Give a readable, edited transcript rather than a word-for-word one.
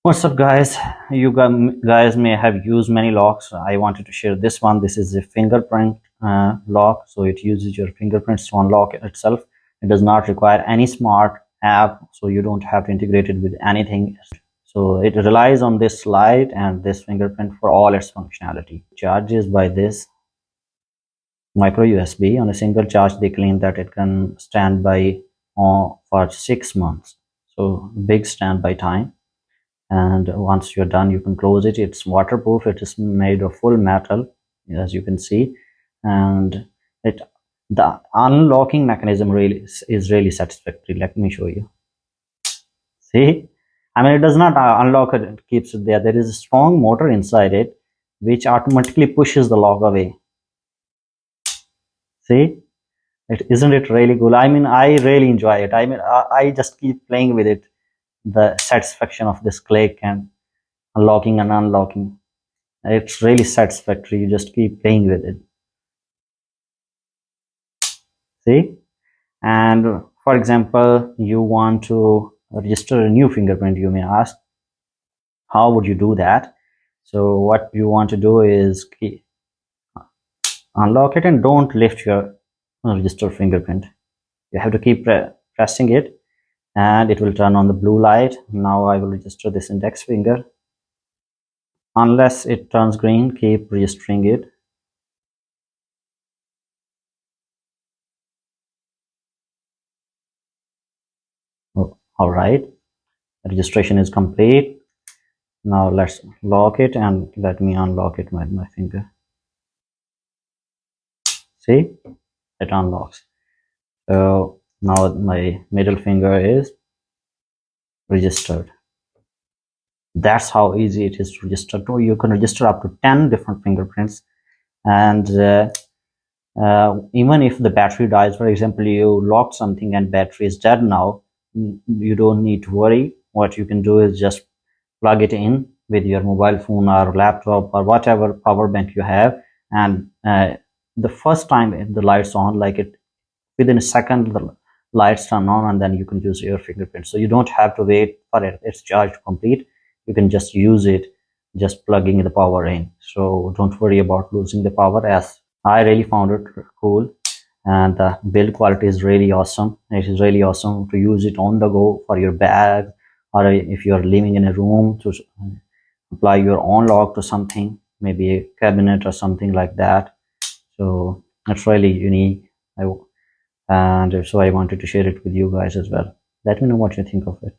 What's up, guys? Guys may have used many locks. I wanted to share this one. This is a fingerprint lock, so it uses your fingerprints to unlock itself. It does not require any smart app, so you don't have to integrate it with anything. So it relies on this light and this fingerprint for all its functionality. Charges by this micro USB. On a single charge, they claim that it can stand by for 6 months. So big standby time. And once you're done, you can close it. It's waterproof. It is made of full metal, as you can see, and the unlocking mechanism is really satisfactory. Let me show you. See, I mean, it does not unlock it, it keeps it there. There is a strong motor inside it which automatically pushes the lock away. See, isn't it really cool? I mean, I really enjoy it. I mean, I just keep playing with it. The satisfaction of this click and unlocking and unlocking, it's really satisfactory. You just keep playing with it. See, and for example, you want to register a new fingerprint, you may ask, how would you do that? So what you want to do is unlock it and don't lift your register fingerprint. You have to keep pressing it and it will turn on the blue light. Now I will register this index finger. Unless it turns green, keep registering it. Oh, all right, registration is complete. Now let's lock it and let me unlock it with my finger. See, it unlocks. So now my middle finger is registered. That's how easy it is to register. You can register up to 10 different fingerprints, and even if the battery dies, for example, you locked something and battery is dead now, you don't need to worry. What you can do is just plug it in with your mobile phone or laptop or whatever power bank you have, and the first time the lights on, like it within a second the lights turn on, and then you can use your fingerprint. So you don't have to wait for its charge to complete. You can just use it just plugging the power in. So don't worry about losing the power, as I really found it cool, and the build quality is really awesome. It is really awesome to use it on the go for your bag, or if you are living in a room to apply your own lock to something, maybe a cabinet or something like that. So it's really unique, and so I wanted to share it with you guys as well. Let me know what you think of it.